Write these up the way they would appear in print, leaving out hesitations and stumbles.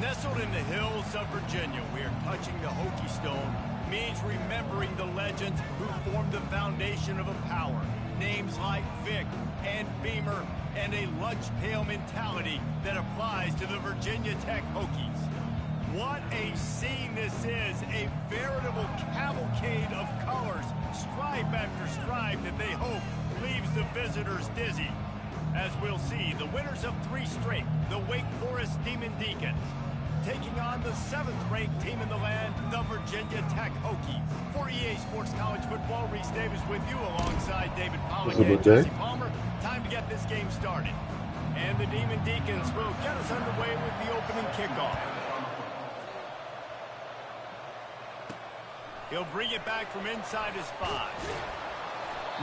Nestled in the hills of Virginia, we are touching the Hokie Stone, means remembering the legends who formed the foundation of a power. Names like Vic and Beamer and a lunch pail mentality that applies to the Virginia Tech Hokies. What a scene this is, a veritable cavalcade of colors, stripe after stripe that they hope leaves the visitors dizzy. As we'll see, the winners of 3 straight, the Wake Forest Demon Deacons, taking on the 7th-ranked team in the land, the Virginia Tech Hokies. For EA Sports College Football, Reese Davis with you alongside David Pollack and Jesse Palmer. Time to get this game started. And the Demon Deacons will get us underway with the opening kickoff. He'll bring it back from inside his 5.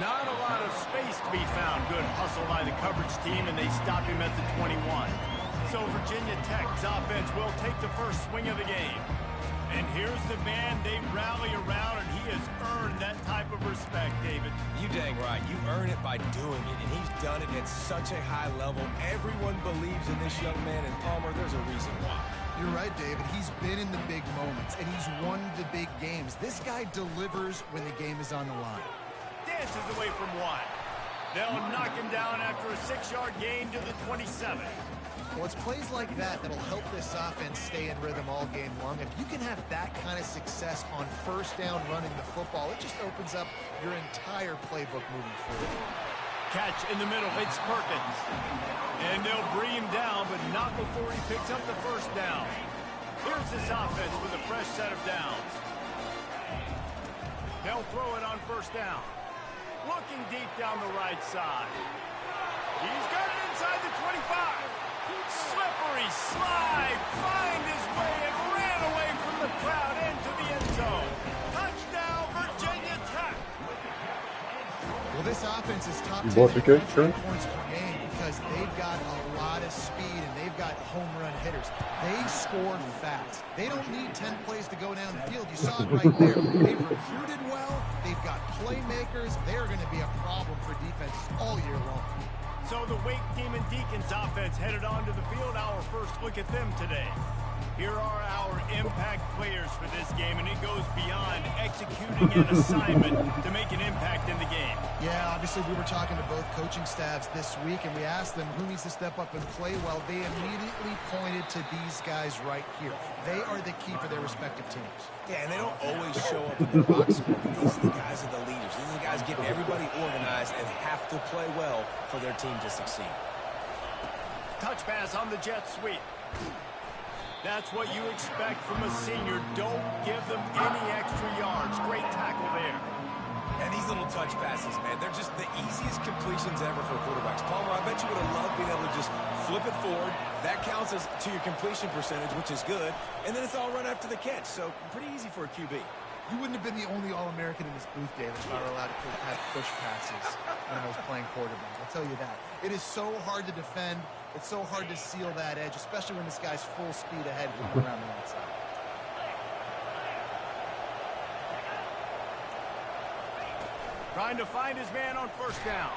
Not a lot of space to be found. Good hustle by the coverage team, and they stop him at the 21. So Virginia Tech's offense will take the first swing of the game. And here's the man they rally around, and he has earned that type of respect, David. You dang right. You earn it by doing it, and he's done it at such a high level. Everyone believes in this young man, and Palmer, there's a reason why. You're right, David. He's been in the big moments, and he's won the big games. This guy delivers when the game is on the line. Dances away from 1. They'll knock him down after a 6-yard gain to the 27. Well, it's plays like that that'll help this offense stay in rhythm all game long. If you can have that kind of success on first down running the football, it just opens up your entire playbook moving forward. Catch in the middle. It's Perkins. And they'll bring him down, but not before he picks up the first down. Here's this offense with a fresh set of downs. They'll throw it on first down. Looking deep down the right side. He's got it inside the 25. Slippery slide. Find his way and ran away from the crowd into the end zone. Touchdown, Virginia Tech. Well, this offense is top 10 in points per game because they've got a lot of speed and they've got home run hitters. They score fast. They don't need 10 plays to go down the field. You saw it right there. They've recruited well. They've got playmakers. They're going to be a problem for defenses all year long. So the Wake Demon Deacons offense headed onto the field. Our first look at them today. Here are our impact players for this game, and it goes beyond executing an assignment to make an impact in the game. Yeah, obviously we were talking to both coaching staffs this week, and we asked them who needs to step up and play well. They immediately pointed to these guys right here. They are the key for their respective teams. Yeah, and they don't always show up in the box score, but these are the guys are the leaders. These are the guys getting everybody organized and have to play well for their team to succeed. Touch pass on the jet sweep. That's what you expect from a senior. Don't give them any extra yards. Great tackle there. And these little touch passes, man, they're just the easiest completions ever for quarterbacks. Palmer, I bet you would have loved being able to just flip it forward. That counts as to your completion percentage, which is good. And then it's all run after the catch, so pretty easy for a QB. You wouldn't have been the only All-American in this booth, David, if I were allowed to have push passes when I was playing quarterback. I'll tell you that. It is so hard to defend. It's so hard to seal that edge, especially when this guy's full speed ahead coming around the outside. Trying to find his man on first down.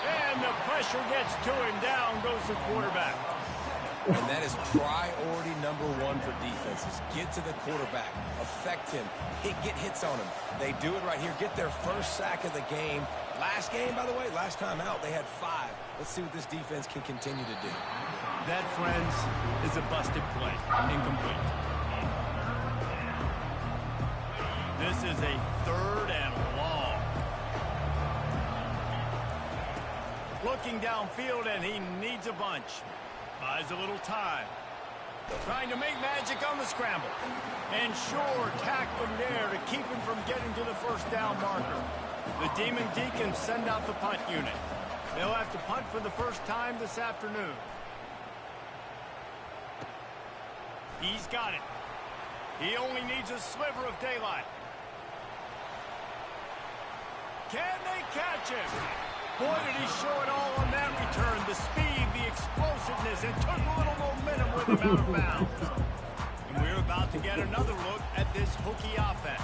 And the pressure gets to him. Down goes the quarterback. And that is priority number 1 for defenses. Get to the quarterback. Affect him. Get hits on him. They do it right here. Get their first sack of the game. Last game, by the way, last time out, they had 5. Let's see what this defense can continue to do. That, friends, is a busted play. Incomplete. This is a 3rd and long. Looking downfield, and he needs a bunch. Buys a little time. Trying to make magic on the scramble. And sure, tackling there to keep him from getting to the first down marker. The Demon Deacons send out the punt unit. They'll have to punt for the first time this afternoon. He's got it. He only needs a sliver of daylight. Can they catch him? Boy, did he show it all on that return. The speed, the explosiveness, and took a little momentum with him out of bounds. And we're about to get another look at this Hokie offense.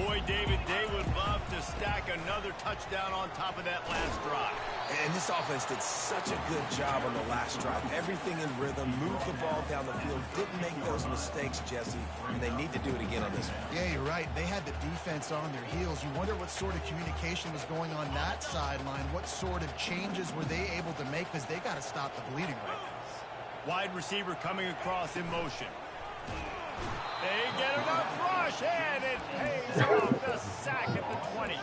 Boy, David, they would love to stack another touchdown on top of that last drive. And this offense did such a good job on the last drive. Everything in rhythm, moved the ball down the field, didn't make those mistakes, Jesse, and they need to do it again on this one. Yeah, you're right. They had the defense on their heels. You wonder what sort of communication was going on that sideline. What sort of changes were they able to make, because they got to stop the bleeding right now. Wide receiver coming across in motion. They get enough rush, and it pays off the sack at the 20.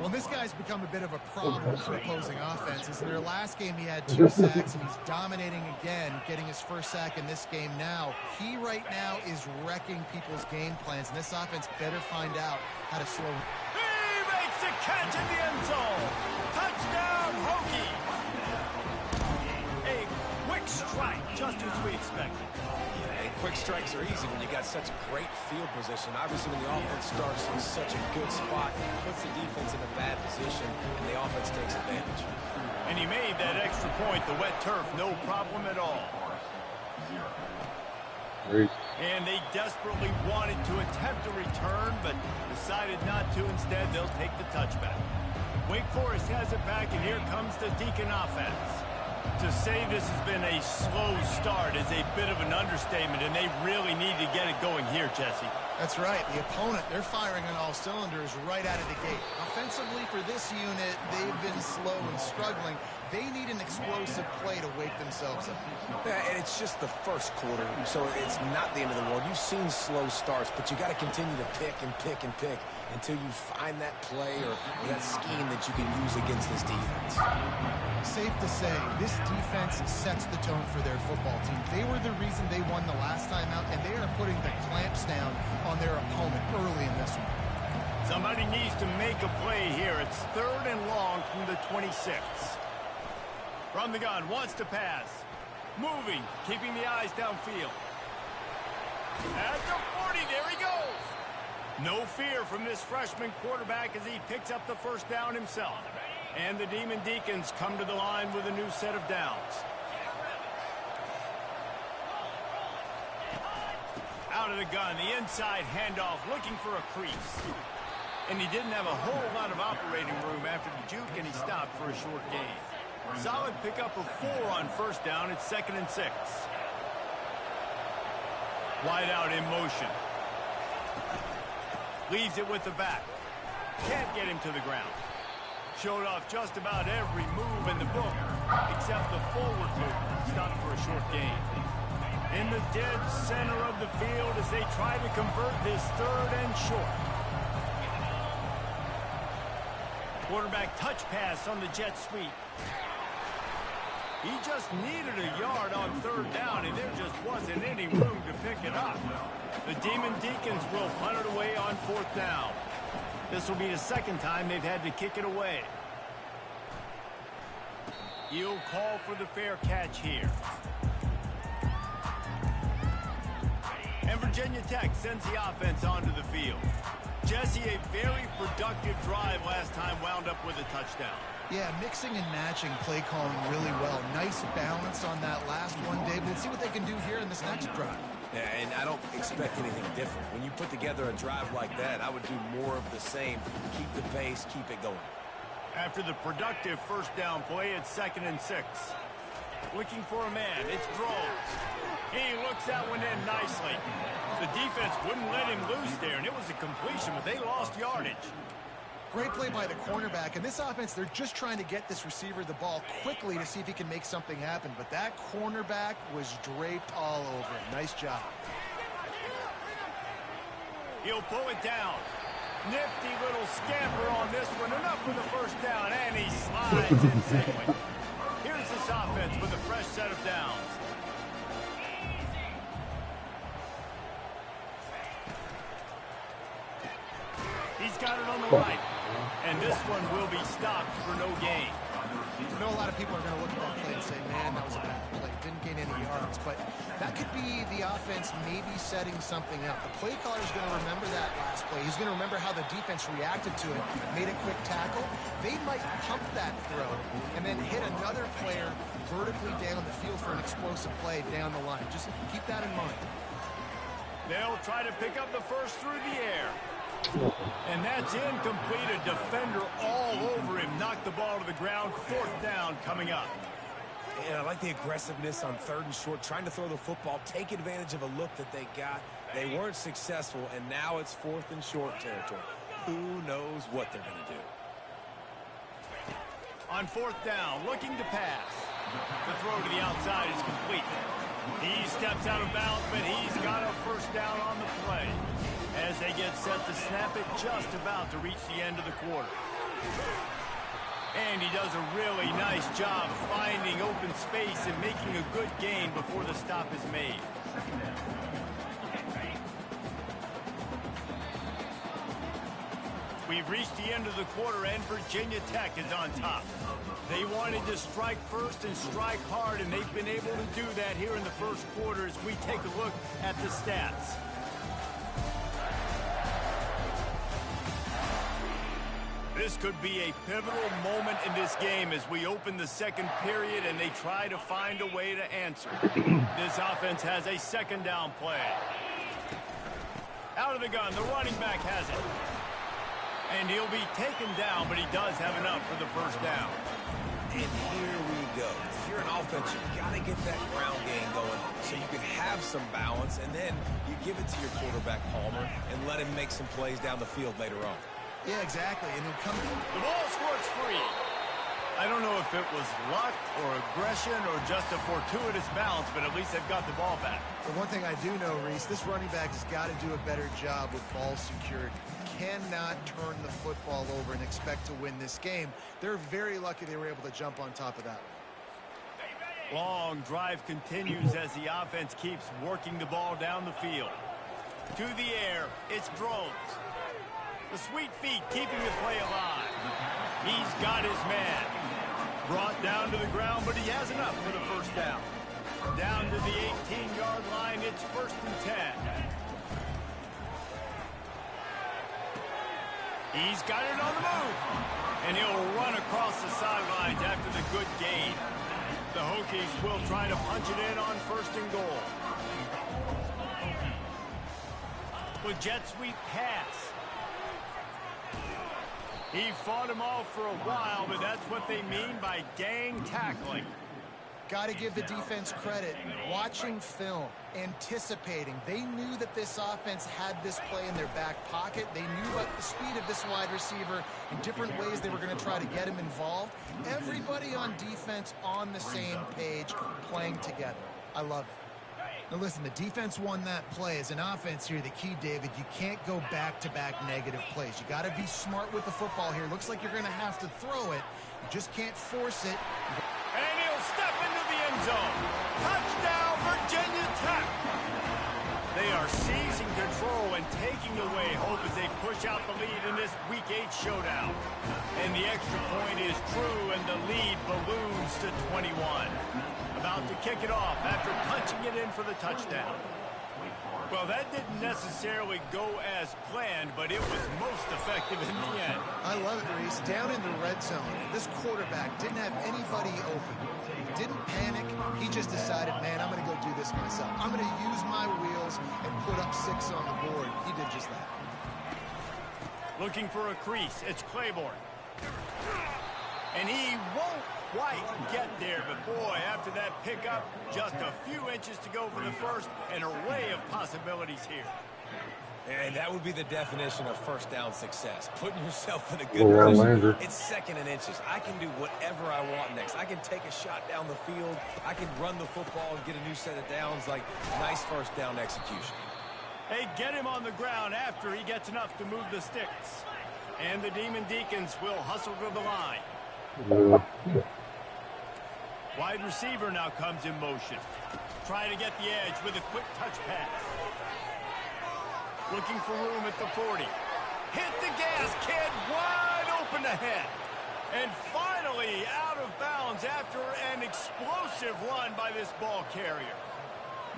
Well, this guy's become a bit of a problem for opposing offenses. In their last game, he had 2 sacks, and he's dominating again, getting his first sack in this game now. He right now is wrecking people's game plans, and this offense better find out how to slow him. He makes a catch in the end zone. Touchdown, Hokie. A quick strike, just as we expected. Quick strikes are easy when you got such great field position. Obviously, when the offense starts in such a good spot, it puts the defense in a bad position, and the offense takes advantage. And he made that extra point, the wet turf, no problem at all. And they desperately wanted to attempt a return, but decided not to. Instead, they'll take the touchback. Wake Forest has it back, and here comes the Deacon offense. To say this has been a slow start is a bit of an understatement, and they really need to get it going here, Jesse. That's right. The opponent, they're firing on all cylinders right out of the gate. Offensively, for this unit, they've been slow and struggling. They need an explosive play to wake themselves up. Yeah, and it's just the first quarter, so it's not the end of the world. You've seen slow starts, but you got to continue to pick and pick and pick until you find that play or that scheme that you can use against this defense. Safe to say, this defense sets the tone for their football team. They were the reason they won the last time out, and they are putting the clamps down on their opponent early in this one. Somebody needs to make a play here. It's 3rd and long from the 26. From the gun, wants to pass. Moving, keeping the eyes downfield. At the 40, there he goes. No fear from this freshman quarterback as he picks up the first down himself. And the Demon Deacons come to the line with a new set of downs. Out of the gun, the inside handoff, looking for a crease. And he didn't have a whole lot of operating room after the juke, and he stopped for a short gain. Solid pickup of 4 on first down. It's 2nd and 6. Wide out in motion. Leaves it with the back. Can't get him to the ground. Showed off just about every move in the book, except the forward move. Stopped for a short gain. In the dead center of the field as they try to convert this 3rd and short. Quarterback touch pass on the jet sweep. He just needed a yard on 3rd down, and there just wasn't any room to pick it up. The Demon Deacons will punt it away on 4th down. This will be the 2nd time they've had to kick it away. He'll call for the fair catch here. And Virginia Tech sends the offense onto the field. Jesse, a very productive drive last time, wound up with a touchdown. Yeah, mixing and matching play calling really well. Nice balance on that last one, Dave. We'll see what they can do here in this next drive. Yeah, and I don't expect anything different. When you put together a drive like that, I would do more of the same. Keep the pace, keep it going. After the productive first down play, it's 2nd and 6. Looking for a man, it's Groves. He looks that one in nicely. The defense wouldn't let him loose there, and it was a completion, but they lost yardage. Great play by the cornerback. And this offense, they're just trying to get this receiver the ball quickly to see if he can make something happen. But that cornerback was draped all over him. Nice job. He'll pull it down. Nifty little scamper on this one. Enough for the first down, and he slides in safely. Here's this offense with a fresh set of downs. He's got it on the right. And this one will be stopped for no gain. I know a lot of people are going to look at that play and say, man, that was a bad play. Didn't gain any yards. But that could be the offense maybe setting something up. The play caller is going to remember that last play. He's going to remember how the defense reacted to it, made a quick tackle. They might pump that throw and then hit another player vertically down the field for an explosive play down the line. Just keep that in mind. They'll try to pick up the first through the air. And that's incomplete. A defender all over him. Knocked the ball to the ground. 4th down coming up. And I like the aggressiveness on 3rd and short, trying to throw the football, take advantage of a look that they got. They weren't successful, and now it's 4th and short territory. Who knows what they're going to do? On 4th down, looking to pass. The throw to the outside is complete. He steps out of bounds, but he's got a 1st down on the play as they get set to snap it, just about to reach the end of the quarter. And he does a really nice job finding open space and making a good gain before the stop is made. We've reached the end of the quarter, and Virginia Tech is on top. They wanted to strike first and strike hard, and they've been able to do that here in the 1st quarter as we take a look at the stats. This could be a pivotal moment in this game as we open the 2nd period and they try to find a way to answer. This offense has a 2nd down play. Out of the gun, the running back has it. And he'll be taken down, but he does have enough for the 1st down. And here we go. If you're an offense, you've got to get that ground game going so you can have some balance, and then you give it to your quarterback, Palmer, and let him make some plays down the field later on. Yeah, exactly. And then the ball squirts free. I don't know if it was luck or aggression or just a fortuitous bounce, but at least they've got the ball back. The one thing I do know, Reese, this running back has got to do a better job with ball security. Cannot turn the football over and expect to win this game. They're very lucky they were able to jump on top of that. Long drive continues as the offense keeps working the ball down the field. To the air, it's Drones. The sweet feet keeping the play alive. He's got his man. Brought down to the ground, but he has enough for the 1st down. Down to the 18-yard line, it's 1st and 10. He's got it on the move. And he'll run across the sidelines after the good gain. The Hokies will try to punch it in on 1st and goal. With jet sweep pass. He fought him off for a while, but that's what they mean by gang tackling. Got to give the defense credit. Watching film, anticipating. They knew that this offense had this play in their back pocket. They knew about the speed of this wide receiver in different ways they were going to try to get him involved. Everybody on defense on the same page, playing together. I love it. Now listen, the defense won that play. As an offense here, the key, David, you can't go back-to-back negative plays. You got to be smart with the football here. Looks like you're going to have to throw it. You just can't force it. And he'll step into the end zone. Touchdown, Virginia Tech. They are seizing control and taking away hope as they push out the lead in this Week 8 showdown. And the extra point is true, and the lead balloons to 21. About to kick it off after punching it in for the touchdown. Well, that didn't necessarily go as planned, but it was most effective in the end. I love it, Reese. Down in the red zone, this quarterback didn't have anybody open. Didn't panic. He just decided, man, I'm going to go do this myself. I'm going to use my wheels and put up 6 on the board. He did just that. Looking for a crease. It's Claiborne. And he won't quite get there, but boy, after that pickup, just a few inches to go for the 1st, an array of possibilities here. And that would be the definition of 1st down success. Putting yourself in a good position. It's 2nd and inches. I can do whatever I want next. I can take a shot down the field. I can run the football and get a new set of downs. Like, nice 1st down execution. Hey, get him on the ground after he gets enough to move the sticks. And the Demon Deacons will hustle to the line. Wide receiver now comes in motion. Try to get the edge with a quick touch pass. Looking for room at the 40. Hit the gas, kid. Wide open ahead. And finally out of bounds after an explosive run by this ball carrier.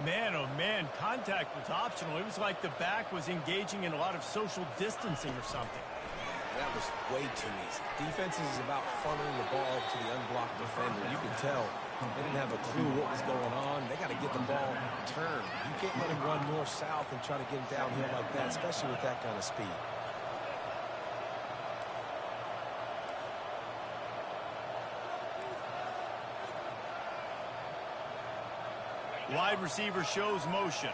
Man, oh man, contact was optional. It was like the back was engaging in a lot of social distancing or something. That was way too easy. Defenses is about funneling the ball to the unblocked defender. You could tell they didn't have a clue what was going on. They got to get the ball turned. You can't let him run north-south and try to get him downhill like that, especially with that kind of speed. Wide receiver shows motion.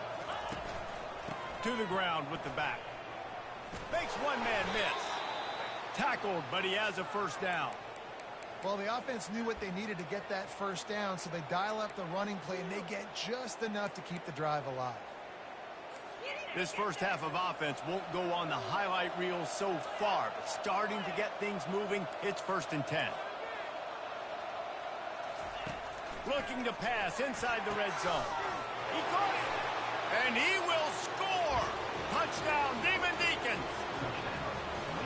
To the ground with the back. Makes one man miss. Tackled, but he has a first down. Well, the offense knew what they needed to get that first down, so they dial up the running play, and they get just enough to keep the drive alive. This first half of offense won't go on the highlight reel so far, but starting to get things moving, it's 1st and 10. Looking to pass inside the red zone. He caught it, and he will score. Touchdown, Demon Deacons.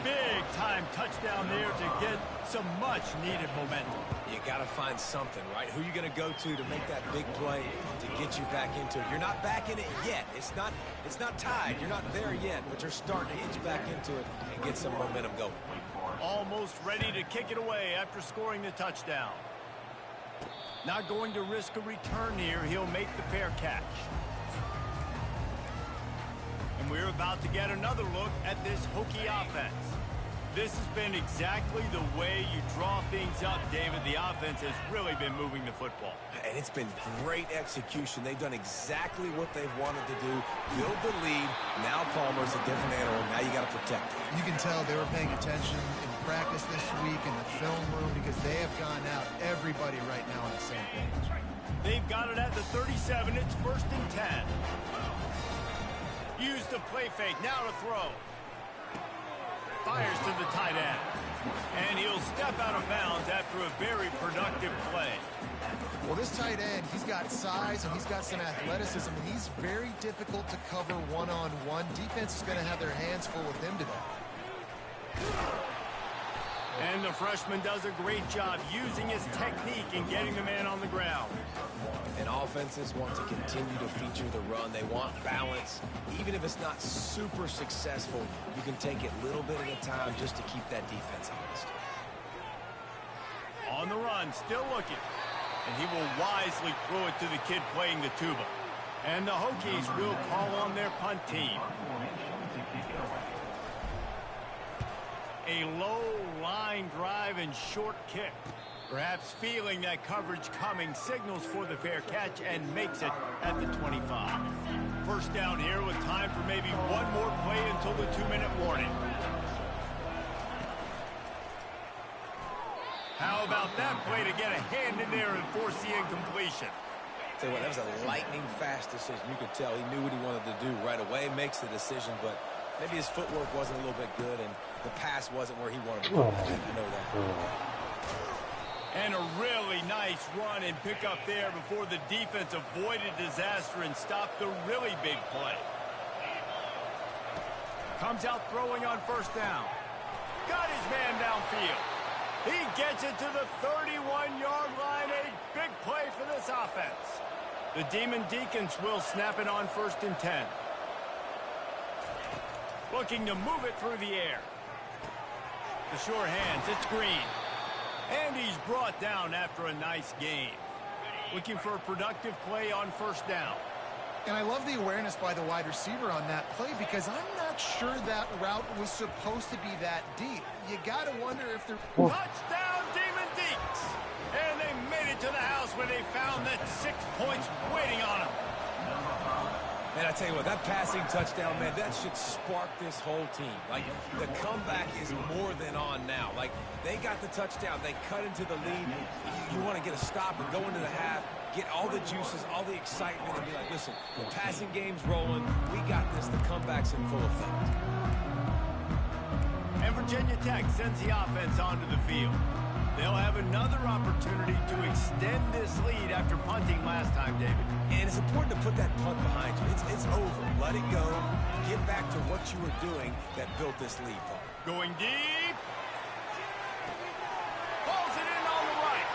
Big-time touchdown there to get some much-needed momentum. You got to find something, right? Who are you going to go to make that big play to get you back into it? You're not back in it yet. It's not tied. You're not there yet, but you're starting to inch back into it and get some momentum going. Almost ready to kick it away after scoring the touchdown. Not going to risk a return here. He'll make the fair catch. And we're about to get another look at this Hokie offense. This has been exactly the way you draw things up, David. The offense has really been moving the football. And it's been great execution. They've done exactly what they've wanted to do. Build the lead. Now Palmer's a different animal. Now you got to protect it. You can tell they were paying attention in practice this week in the film room because they have gone out, everybody right now on the same page. They've got it at the 37. It's 1st and 10. Use the play fake. Now to throw. Fires to the tight end. And he'll step out of bounds after a very productive play. Well, this tight end, he's got size and he's got some athleticism. And he's very difficult to cover one-on-one. Defense is going to have their hands full with him today. And the freshman does a great job using his technique and getting the man on the ground. And offenses want to continue to feature the run. They want balance. Even if it's not super successful, you can take it little bit at a time just to keep that defense honest. On the run, still looking. And he will wisely throw it to the kid playing the tuba. And the Hokies will call on their punt team. A low line drive and short kick. Perhaps feeling that coverage coming, signals for the fair catch and makes it at the 25. First down here with time for maybe one more play until the 2-minute warning. How about that play to get a hand in there and force the incompletion? Tell you what, that was a lightning-fast decision. You could tell he knew what he wanted to do right away, makes the decision, but maybe his footwork wasn't a little bit good and the pass wasn't where he wanted to go. I know that. And a really nice run and pick up there before the defense avoided disaster and stopped the really big play. Comes out throwing on first down. Got his man downfield. He gets it to the 31-yard line. A big play for this offense. The Demon Deacons will snap it on 1st and 10. Looking to move it through the air. The sure hands, it's Green. And he's brought down after a nice gain. Looking for a productive play on first down. And I love the awareness by the wide receiver on that play because I'm not sure that route was supposed to be that deep. You got to wonder if they're... Touchdown, Demon Deeks! And they made it to the house where they found that 6 points waiting on them. Man, I tell you what, that passing touchdown, man, that should spark this whole team. Like, the comeback is more than on now. Like, they got the touchdown. They cut into the lead. You want to get a stop and go into the half, get all the juices, all the excitement, and be like, listen, the passing game's rolling. We got this. The comeback's in full effect. And Virginia Tech sends the offense onto the field. They'll have another opportunity to extend this lead after punting last time, David. And it's important to put that punt behind you. It's over. Let it go. Get back to what you were doing that built this lead, Paul. Going deep. Pulls it in on the right.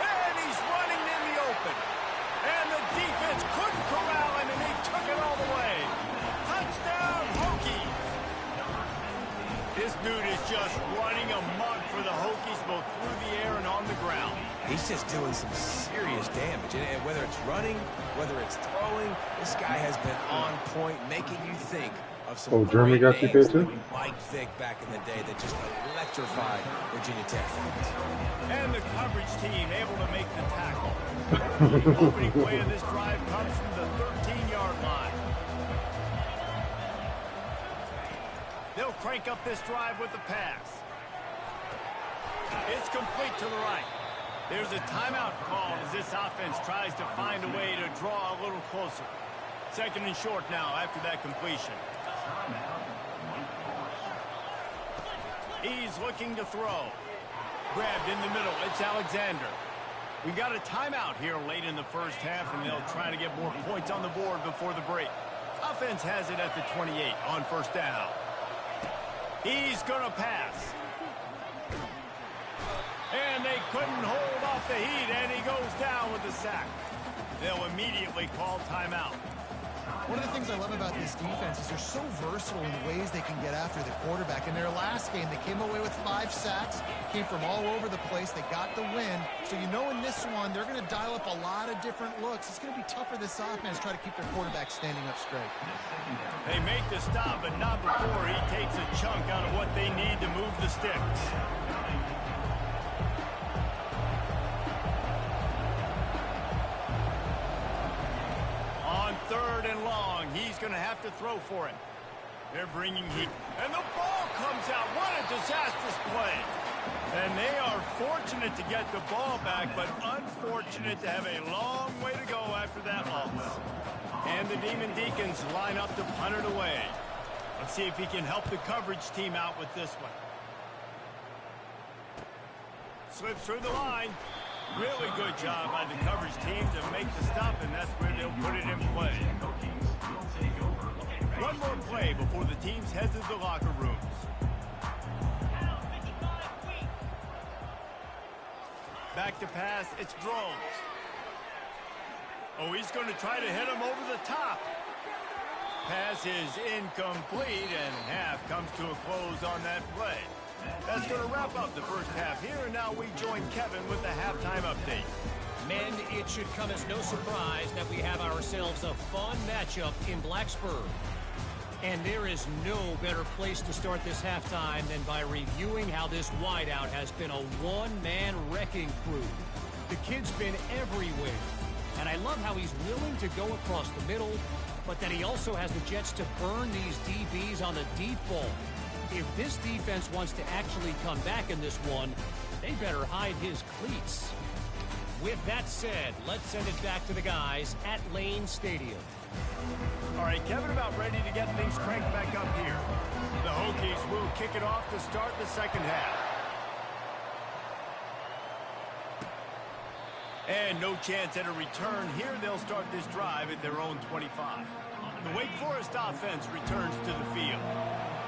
And he's running in the open. And the defense couldn't corral him, and he took it all the way. Touchdown, Hokie. This dude is just running amok for the Hokies, both through the air and on the ground. He's just doing some serious damage. And whether it's running, whether it's throwing, this guy has been on point, making you think of some Germany got names too? like Mike Vick back in the day that just electrified Virginia Tech fans. And the coverage team able to make the tackle. Opening play of this drive comes from the 13-yard line. They'll crank up this drive with the pass. It's complete to the right. There's a timeout called as this offense tries to find a way to draw a little closer. Second and short now after that completion. He's looking to throw. Grabbed in the middle. It's Alexander. We got a timeout here late in the first half, and they'll try to get more points on the board before the break. Offense has it at the 28 on first down. He's going to pass. And they couldn't hold off the heat, and he goes down with the sack. They'll immediately call timeout. One of the things I love about this defense is they're so versatile in the ways they can get after the quarterback. In their last game, they came away with 5 sacks, came from all over the place. They got the win. So you know in this one, they're going to dial up a lot of different looks. It's going to be tough for this offense to try to keep their quarterback standing up straight. They make the stop, but not before he takes a chunk out of what they need to move the sticks. Third and long. He's going to have to throw for it. They're bringing heat. And the ball comes out. What a disastrous play. And they are fortunate to get the ball back, but unfortunate to have a long way to go after that loss. And the Demon Deacons line up to punt it away. Let's see if he can help the coverage team out with this one. Slips through the line. Really good job by the coverage team to make the stop, and that's where they'll put it in play. One more play before the teams head to the locker rooms. Back to pass, it's Drones. Oh, he's going to try to hit him over the top. Pass is incomplete, and half comes to a close on that play. That's going to wrap up the first half here, and now we join Kevin with the halftime update. Men, it should come as no surprise that we have ourselves a fun matchup in Blacksburg. And there is no better place to start this halftime than by reviewing how this wideout has been a one-man wrecking crew. The kid's been everywhere, and I love how he's willing to go across the middle, but that he also has the jets to burn these DBs on the deep ball. If this defense wants to actually come back in this one, they better hide his cleats. With that said, let's send it back to the guys at Lane Stadium. All right, Kevin, about ready to get things cranked back up here. The Hokies will kick it off to start the second half. And no chance at a return here. They'll start this drive at their own 25. The Wake Forest offense returns to the field.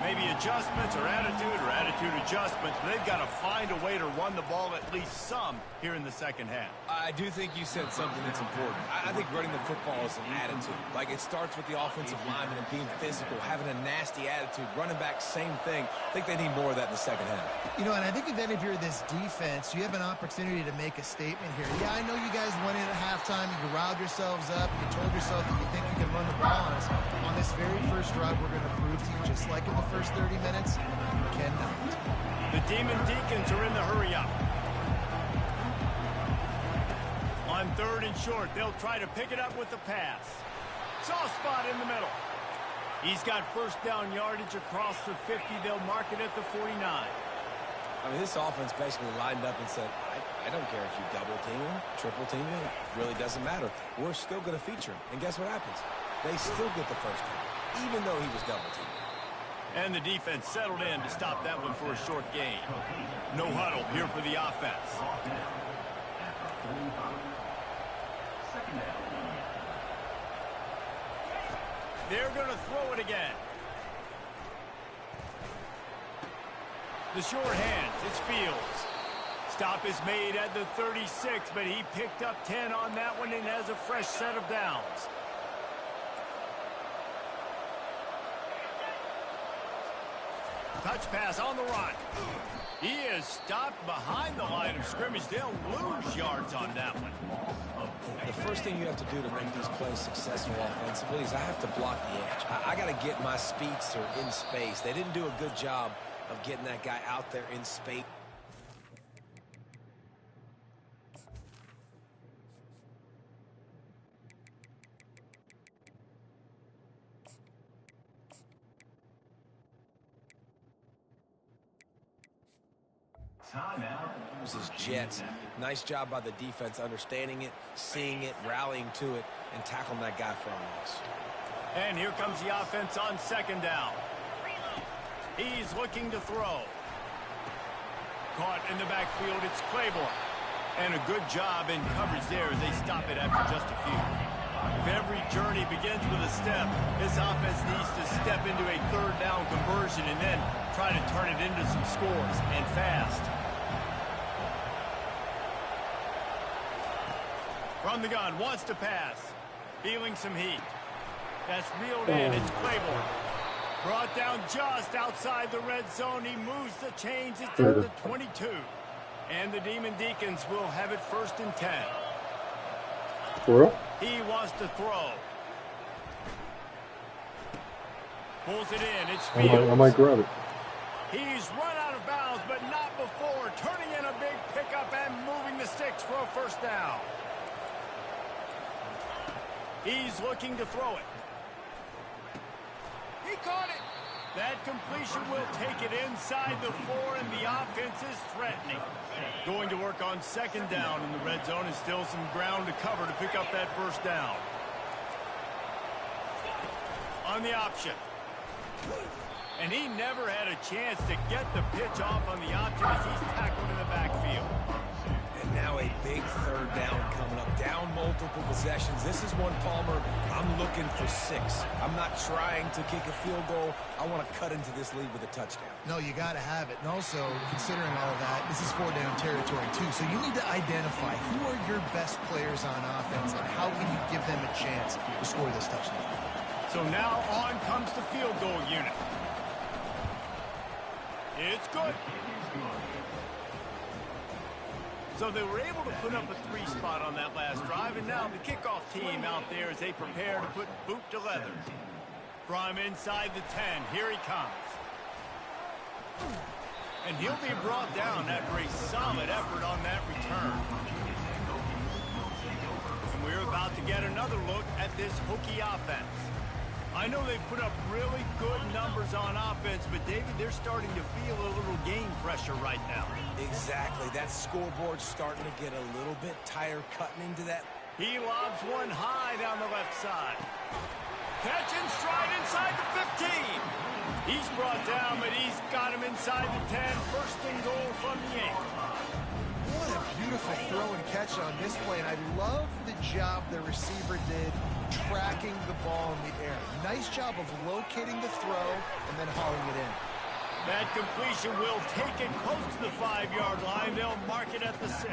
Maybe adjustments or attitude adjustments, but they've got to find a way to run the ball at least some here in the second half. I do think you said something that's important. I think running the football is an attitude. Like, it starts with the offensive lineman and being physical, having a nasty attitude. Running back, same thing. I think they need more of that in the second half. You know, and I think then if you're this defense, you have an opportunity to make a statement here. Yeah, I know you guys went in at halftime. You riled yourselves up. You told yourself that you think you can run the ball on us. On this very first drive, we're going to prove to you, just like in the first 30 minutes, you cannot. The Demon Deacons are in the hurry up. On third and short, they'll try to pick it up with the pass. Soft spot in the middle. He's got first down yardage across the 50. They'll mark it at the 49. I mean, this offense basically lined up and said, I don't care if you double team him, triple team him. It really doesn't matter. We're still going to feature him. And guess what happens? They still get the first down, even though he was double teamed. And the defense settled in to stop that one for a short gain. No huddle here for the offense. They're going to throw it again. The short hands, it's Fields. Stop is made at the 36, but he picked up 10 on that one and has a fresh set of downs. Touch pass on the run. He is stopped behind the line of scrimmage. They'll lose yards on that one. The first thing you have to do to make these plays successful offensively is I have to block the edge. I got to get my speedster in space. They didn't do a good job of getting that guy out there in space. This is Jets. Nice job by the defense understanding it, seeing it, rallying to it, and tackling that guy for a loss. And here comes the offense on second down. He's looking to throw. Caught in the backfield, it's Claiborne. And a good job in coverage there as they stop it after just a few. If every journey begins with a step, this offense needs to step into a third down conversion and then try to turn it into some scores, and fast. From the gun, wants to pass. Feeling some heat. That's reeled in, it's Claiborne. Brought down just outside the red zone. He moves the chains. It's at the 22. And the Demon Deacons will have it 1st and 10. He wants to throw. Pulls it in. It's Fields. I might grab it. He's run out of bounds, but not before. Turning in a big pickup and moving the sticks for a 1st down. He's looking to throw it. He caught it. That completion will take it inside the 4, and the offense is threatening. Going to work on 2nd down in the red zone, and still some ground to cover to pick up that 1st down. On the option. And he never had a chance to get the pitch off on the option as he's tackled in the backfield. And now a big 3rd down coming up. Down multiple possessions. This is one, Palmer, I'm looking for 6. I'm not trying to kick a field goal. I want to cut into this lead with a touchdown. No, you got to have it. And also, considering all of that, this is 4-down territory, too. So you need to identify who are your best players on offense and how can you give them a chance to score this touchdown. So now on comes the field goal unit. It's good. So they were able to put up a 3 spot on that last drive, and now the kickoff team out there as they prepare to put boot to leather. From inside the 10, here he comes. And he'll be brought down after a solid effort on that return. And we're about to get another look at this Hokie offense. I know they've put up really good numbers on offense, but, David, they're starting to feel a little game pressure right now. Exactly. That scoreboard's starting to get a little bit tired cutting into that. He lobs one high down the left side. Catch and stride inside the 15. He's brought down, but he's got him inside the 10. 1st and goal from the 8. What a beautiful throw and catch on this play, and I love the job the receiver did tracking the ball in the air. Nice job of locating the throw and then hauling it in. That completion will take it close to the 5-yard line. They'll mark it at the 6.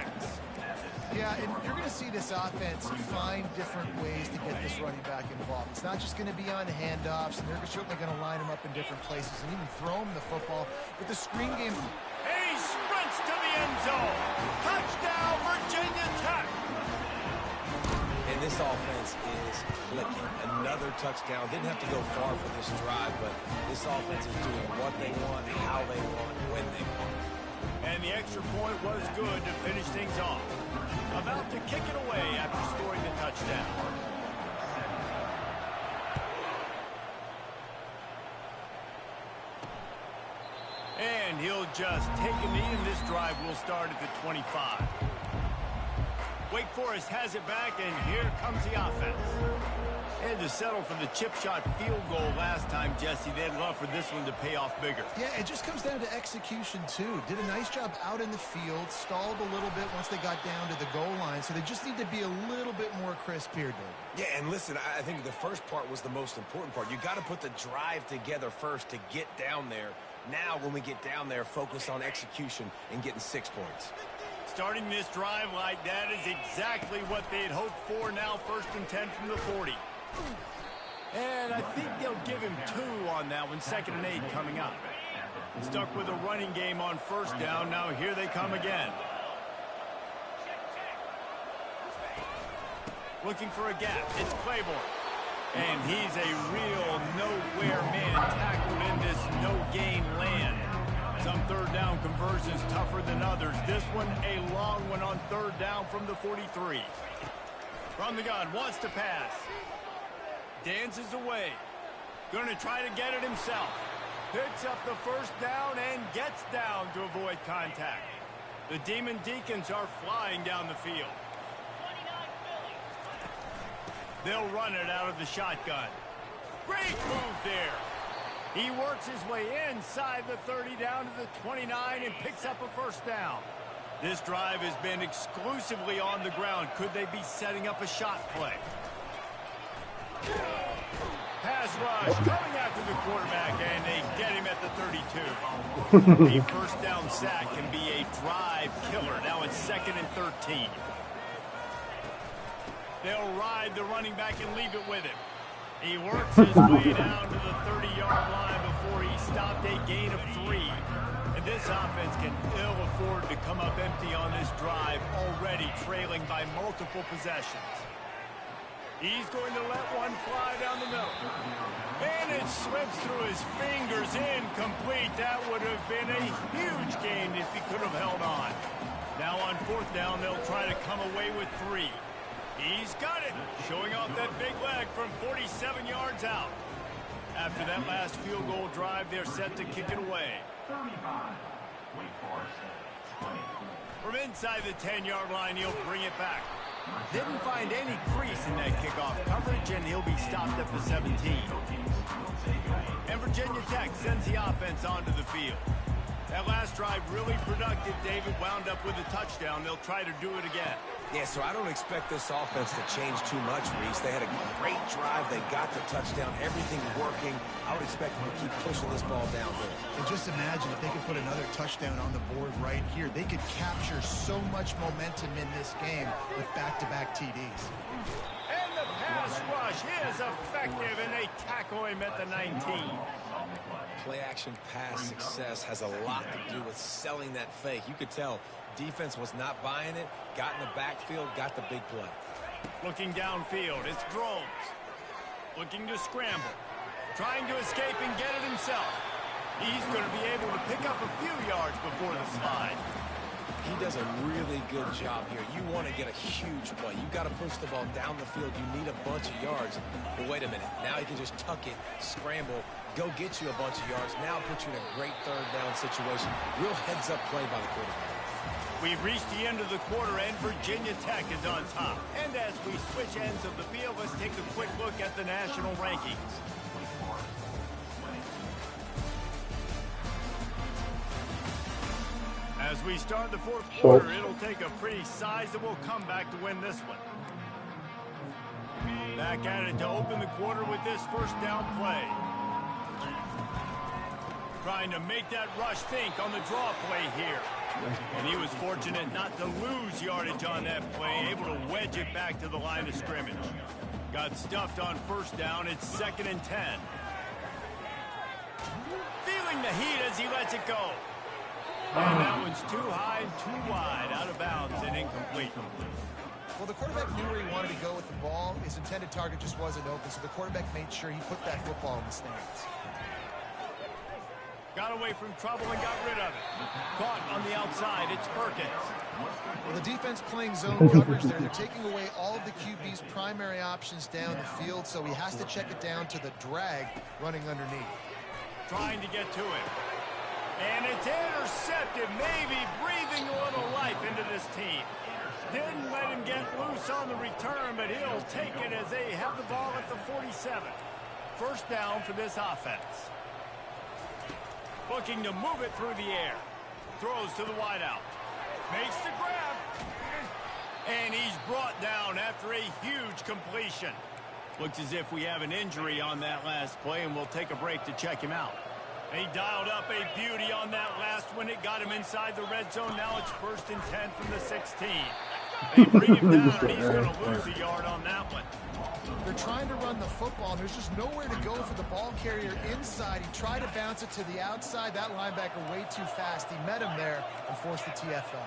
Yeah, and you're going to see this offense find different ways to get this running back involved. It's not just going to be on handoffs, and they're certainly going to line him up in different places and even throw him the football. With the screen game... And he sprints to the end zone. Touchdown, Virginia Tech. And this offense is clicking. Another touchdown. Didn't have to go far for this drive, but this offense is doing what they want, how they want, when they want. And the extra point was good to finish things off. About to kick it away after scoring the touchdown. And he'll just take a knee, and this drive will start at the 25. Wake Forest has it back, and here comes the offense. And to settle for the chip shot field goal last time, Jesse, they'd love for this one to pay off bigger. Yeah, it just comes down to execution, too. Did a nice job out in the field, stalled a little bit once they got down to the goal line, so they just need to be a little bit more crisp here, Dave. Yeah, and listen, I think the first part was the most important part. You got to put the drive together first to get down there. Now, when we get down there, focus on execution and getting 6 points. Starting this drive like that is exactly what they'd hoped for. Now 1st and 10 from the 40. And I think they'll give him 2 on that one. 2nd and 8 coming up. Stuck with a running game on 1st down. Now here they come again. Looking for a gap. It's Claiborne. And he's a real nowhere man tackled in this no-gain land. Some 3rd down conversions tougher than others. This one a long one on 3rd down from the 43. From the gun, wants to pass. Dances away. Going to try to get it himself. Picks up the 1st down and gets down to avoid contact. The Demon Deacons are flying down the field. They'll run it out of the shotgun. Great move there. He works his way inside the 30 down to the 29 and picks up a first down. This drive has been exclusively on the ground. Could they be setting up a shot play? Pass rush coming after the quarterback, and they get him at the 32. A first down sack can be a drive killer. Now it's 2nd and 13. They'll ride the running back and leave it with him. He works his way down to the 30-yard line before he stopped a gain of 3. And this offense can ill afford to come up empty on this drive, already trailing by multiple possessions. He's going to let one fly down the middle. And it slips through his fingers, incomplete. That would have been a huge gain if he could have held on. Now on 4th down, they'll try to come away with 3. He's got it, showing off that big leg from 47 yards out. After that last field goal drive, they're set to kick it away. From inside the 10-yard line, he'll bring it back. Didn't find any crease in that kickoff coverage, and he'll be stopped at the 17. And Virginia Tech sends the offense onto the field. That last drive really productive. David wound up with a touchdown. They'll try to do it again. Yeah, so I don't expect this offense to change too much, Reese. They had a great drive. They got the touchdown. Everything working. I would expect them to keep pushing this ball downhill. And just imagine if they could put another touchdown on the board right here. They could capture so much momentum in this game with back-to-back TDs. And the pass rush is effective, and they tackle him at the 19. Play-action pass success has a lot to do with selling that fake. You could tell defense was not buying it, got in the backfield, got the big play. Looking downfield, it's Drones. Looking to scramble. Trying to escape and get it himself. He's going to be able to pick up a few yards before the slide. He does a really good job here. You want to get a huge play. You got to push the ball down the field. You need a bunch of yards. But wait a minute. Now he can just tuck it, scramble, go get you a bunch of yards. Now put you in a great 3rd down situation. Real heads-up play by the quarterback. We've reached the end of the quarter, and Virginia Tech is on top. And as we switch ends of the field, let's take a quick look at the national rankings. As we start the 4th quarter, it'll take a pretty sizable comeback to win this one. Back at it to open the quarter with this first down play. Trying to make that rush think on the draw play here. And he was fortunate not to lose yardage on that play, able to wedge it back to the line of scrimmage. Got stuffed on 1st down. It's 2nd and 10. Feeling the heat as he lets it go. And that one's too high and too wide, out of bounds and incomplete. Well, the quarterback knew where he wanted to go with the ball. His intended target just wasn't open, so the quarterback made sure he put that football in the stands. Got away from trouble and got rid of it. Caught on the outside. It's Perkins. Well, the defense playing zone coverage there. They're taking away all of the QB's primary options down the field, so he has to check it down to the drag running underneath. Trying to get to it. And it's intercepted, maybe breathing a little life into this team. Didn't let him get loose on the return, but he'll take it as they have the ball at the 47. 1st down for this offense. Looking to move it through the air. Throws to the wideout. Makes the grab. And he's brought down after a huge completion. Looks as if we have an injury on that last play, and we'll take a break to check him out. He dialed up a beauty on that last one. It got him inside the red zone. Now it's 1st and 10 from the 16. They bring him down, and he's going to lose a yard on that one. They're trying to run the football, and there's just nowhere to go for the ball carrier inside. He tried to bounce it to the outside. That linebacker way too fast. He met him there and forced the TFL.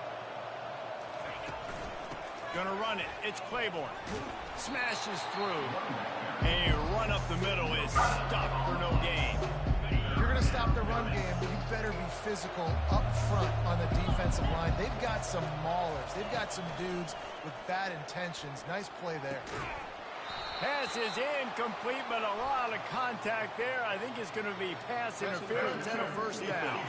Gonna run it. It's Claiborne. Smashes through. A run up the middle is stuffed for no gain. You're going to stop the run game, but you better be physical up front on the defensive line. They've got some maulers. They've got some dudes with bad intentions. Nice play there. Pass is incomplete, but a lot of contact there. I think it's going to be pass interference and a 1st down.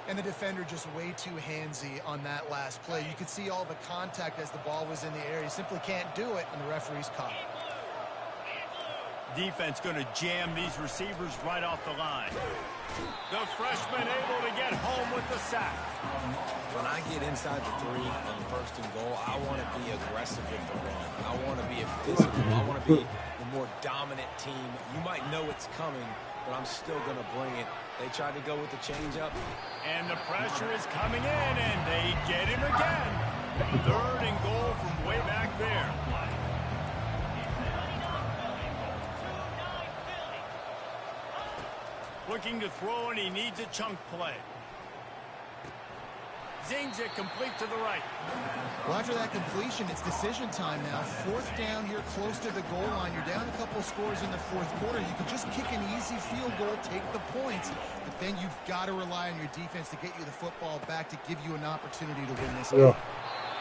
And the defender just way too handsy on that last play. You could see all the contact as the ball was in the air. He simply can't do it, and the referee's caught it. Defense going to jam these receivers right off the line. The freshman able to get home with the sack. When I get inside the 3 on 1st and goal, I want to be aggressive with the run. I want to be physical. I want to be the more dominant team. You might know it's coming, but I'm still going to bring it. They tried to go with the changeup. And the pressure is coming in, and they get him again. 3rd and goal from way back there. Looking to throw, and he needs a chunk play. Zings it complete to the right. Well, after that completion, it's decision time now. 4th down here close to the goal line. You're down a couple scores in the 4th quarter. You can just kick an easy field goal, take the points, but then you've got to rely on your defense to get you the football back to give you an opportunity to win this game.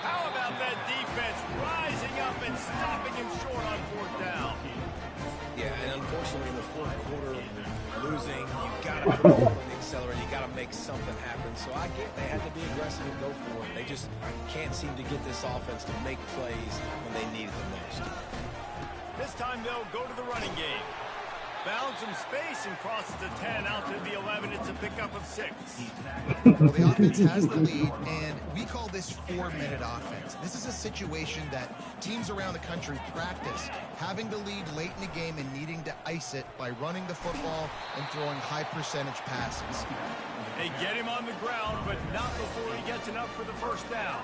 How about that defense rising up and stopping him short on 4th down? Yeah, and unfortunately in the 4th quarter, losing, you got to put the foot on the accelerator. You got to make something happen. So I get they had to be aggressive and go for it. They just can't seem to get this offense to make plays when they need it the most. This time they'll go to the running game. Found some space and crosses the 10 out to the 11. It's a pickup of 6. Well, the offense has the lead, and we call this 4-minute offense. This is a situation that teams around the country practice, having the lead late in the game and needing to ice it by running the football and throwing high-percentage passes. They get him on the ground, but not before he gets enough for the 1st down.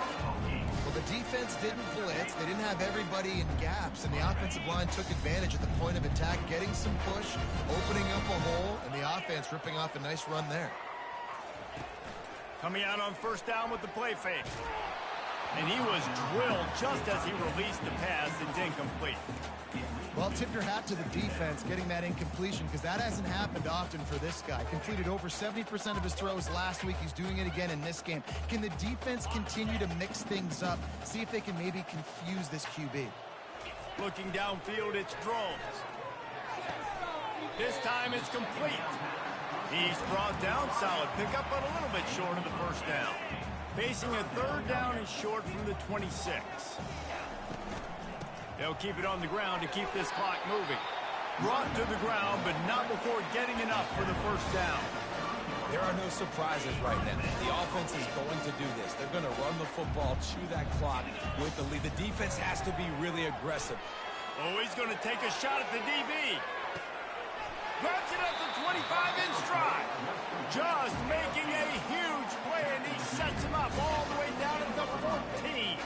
Well, the defense didn't blitz. They didn't have everybody in gaps, and the offensive line took advantage at the point of attack, getting some push, opening up a hole, and the offense ripping off a nice run there. Coming out on 1st down with the play fake. And he was drilled just as he released the pass. It's incomplete. Well, tip your hat to the defense getting that incompletion, because that hasn't happened often for this guy. Completed over 70% of his throws last week. He's doing it again in this game. Can the defense continue to mix things up? See if they can maybe confuse this QB. Looking downfield, it's Drones. This time it's complete. He's brought down, solid pickup, but a little bit short of the 1st down. Facing a 3rd down and short from the 26. They'll keep it on the ground to keep this clock moving. Brought to the ground, but not before getting enough for the 1st down. There are no surprises right now. The offense is going to do this. They're going to run the football, chew that clock with the lead. The defense has to be really aggressive. Oh, he's going to take a shot at the DB. Grabs it at the 25 in stride. Just making a huge play, and he sets him up all the way down at the 14.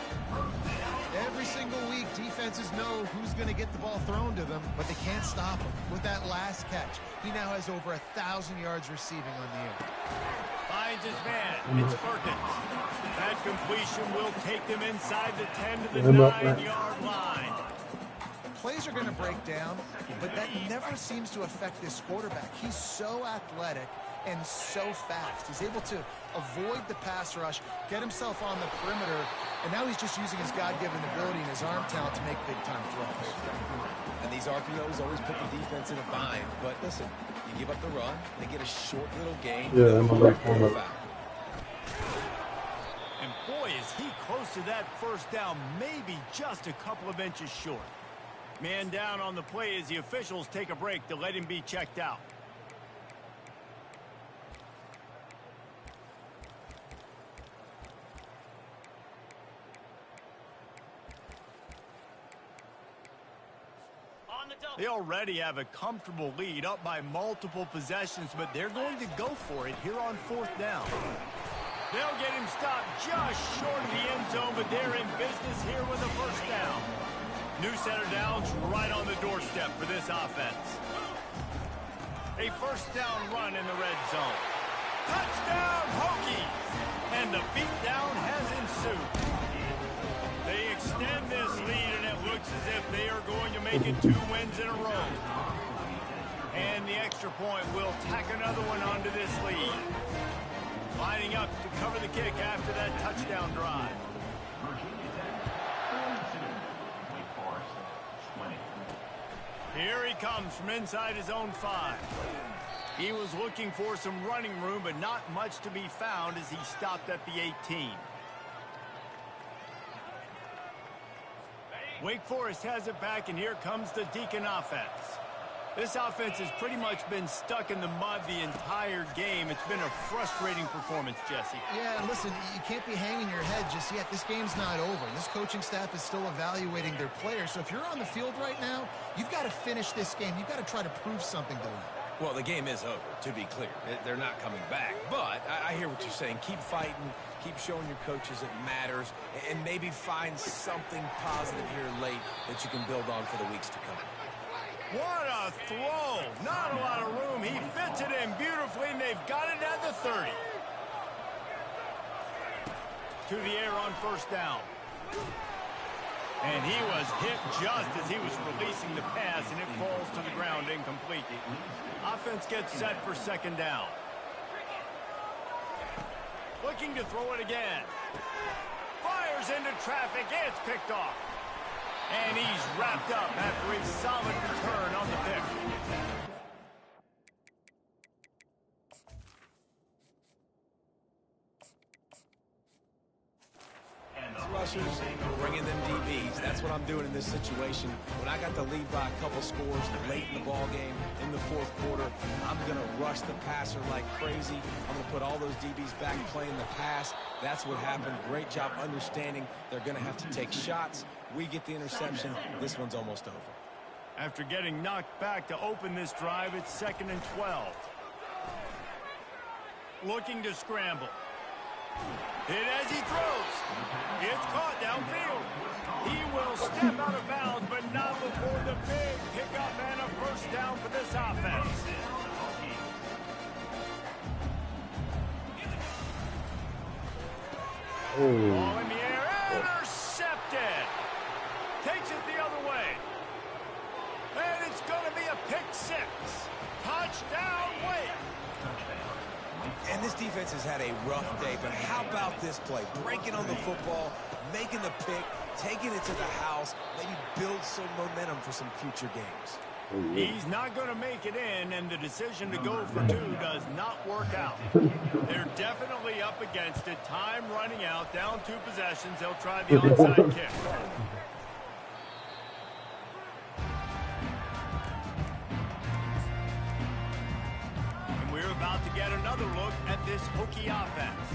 Every single week, defenses know who's going to get the ball thrown to them, but they can't stop him. With that last catch, he now has over 1,000 yards receiving on the year. Finds his man. It's Perkins. That completion will take them inside the 10 to the 9-yard line. Plays are going to break down, but that never seems to affect this quarterback. He's so athletic and so fast. He's able to avoid the pass rush, get himself on the perimeter, and now he's just using his God-given ability and his arm talent to make big-time throws. And these RPOs always put the defense in a bind. But listen, you give up the run, they get a short little gain. Yeah, I'm like foul. And boy, is he close to that 1st down, maybe just a couple of inches short. Man down on the play as the officials take a break to let him be checked out. They already have a comfortable lead, up by multiple possessions, but they're going to go for it here on 4th down. They'll get him stopped just short of the end zone, but they're in business here with a 1st down. New center down's right on the doorstep for this offense. A 1st down run in the red zone. Touchdown, Hokies! And the beatdown has ensued. They extend this lead, and it looks as if they are going to make it 2 wins in a row. And the extra point will tack another one onto this lead. Lining up to cover the kick after that touchdown drive. Here he comes from inside his own 5. He was looking for some running room, but not much to be found as he stopped at the 18. Wake Forest has it back, and here comes the Deacon offense. This offense has pretty much been stuck in the mud the entire game. It's been a frustrating performance, Jesse. Yeah, listen, you can't be hanging your head just yet. This game's not over. This coaching staff is still evaluating their players. So if you're on the field right now, you've got to finish this game. You've got to try to prove something to them. Well, the game is over, to be clear. They're not coming back. But I hear what you're saying. Keep fighting. Keep showing your coaches it matters. And maybe find something positive here late that you can build on for the weeks to come. What a throw. Not a lot of room. He fits it in beautifully, and they've got it at the 30. To the air on first down. And he was hit just as he was releasing the pass, and it falls to the ground incomplete. Offense gets set for second down. Looking to throw it again. Fires into traffic. It's picked off. And he's wrapped up after a solid return on the pick. Rushers, bringing them DBs. That's what I'm doing in this situation. When I got the lead by a couple scores late in the ball game, in the fourth quarter, I'm going to rush the passer like crazy. I'm going to put all those DBs back playing the pass. That's what happened. Great job understanding they're going to have to take shots. We get the interception. This one's almost over. After getting knocked back to open this drive, it's 2nd and 12. Looking to scramble. Hit as he throws. It's caught downfield. He will step out of bounds, but not before the big pickup and a first down for this offense. Ball in the air. Intercepted. Takes it the other way. And it's going to be a pick six. Touchdown, Wake. And this defense has had a rough day, but how about this play? Breaking on the football, making the pick, taking it to the house, maybe build some momentum for some future games. He's not going to make it in, and the decision to go for two does not work out. They're definitely up against it. Time running out, down 2 possessions. They'll try the onside kick. About to get another look at this Hokie offense.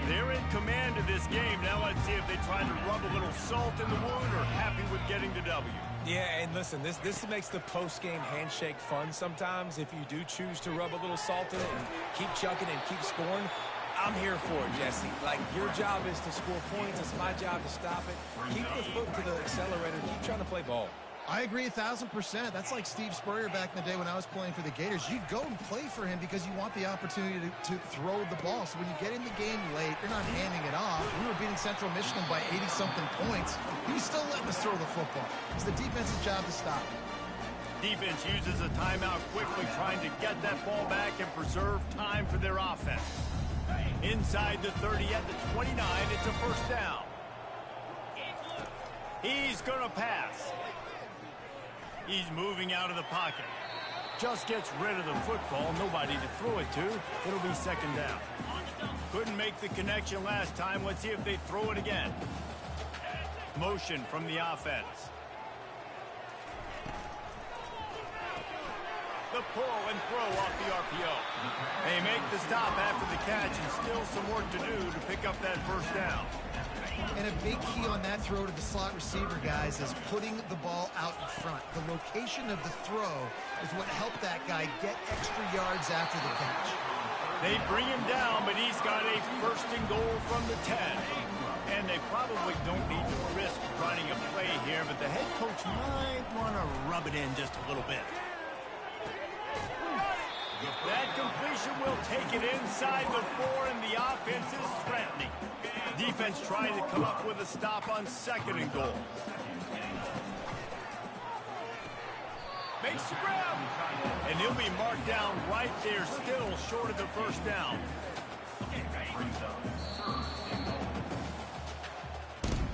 They're in command of this game. Now let's see if they try to rub a little salt in the wound or happy with getting the W. Yeah, and listen, this makes the post-game handshake fun sometimes. If you do choose to rub a little salt in it and keep chucking and keep scoring, I'm here for it, Jesse. Like, your job is to score points. It's my job to stop it. Keep the foot to the accelerator. Keep trying to play ball. I agree 1,000%. That's like Steve Spurrier back in the day when I was playing for the Gators. You go and play for him because you want the opportunity to throw the ball. So when you get in the game late, you're not handing it off. We were beating Central Michigan by 80-something points. He was still letting us throw the football. It's the defense's job to stop it. Defense uses a timeout quickly, trying to get that ball back and preserve time for their offense. Inside the 30 at the 29, it's a first down. He's going to pass. He's moving out of the pocket. Just gets rid of the football. Nobody to throw it to. It'll be second down. Couldn't make the connection last time. Let's see if they throw it again. Motion from the offense. The pull and throw off the RPO. They make the stop after the catch, and still some work to do to pick up that first down. And a big key on that throw to the slot receiver, guys, is putting the ball out in front. The location of the throw is what helped that guy get extra yards after the catch. They bring him down, but he's got a first and goal from the 10. And they probably don't need to risk running a play here, but the head coach might want to rub it in just a little bit. That completion will take it inside the 4, and the offense is threatening. Defense trying to come up with a stop on second and goal. Makes the grab. And he'll be marked down right there, still short of the first down.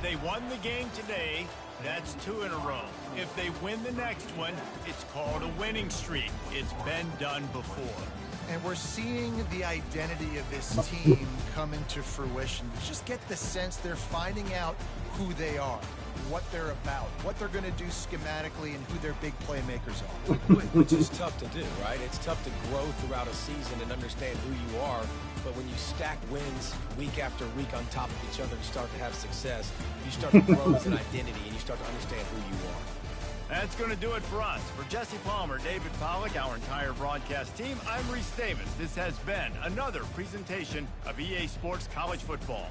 They won the game today, That's 2 in a row. If they win the next one, it's called a winning streak. It's been done before. And we're seeing the identity of this team come into fruition. You just get the sense they're finding out who they are, what they're about, what they're going to do schematically, and who their big playmakers are. Which is tough to do, right? It's tough to grow throughout a season and understand who you are. But when you stack wins week after week on top of each other and start to have success, you start to grow as an identity and you start to understand who you are. That's going to do it for us. For Jesse Palmer, David Pollack, our entire broadcast team, I'm Reese Davis. This has been another presentation of EA Sports College Football.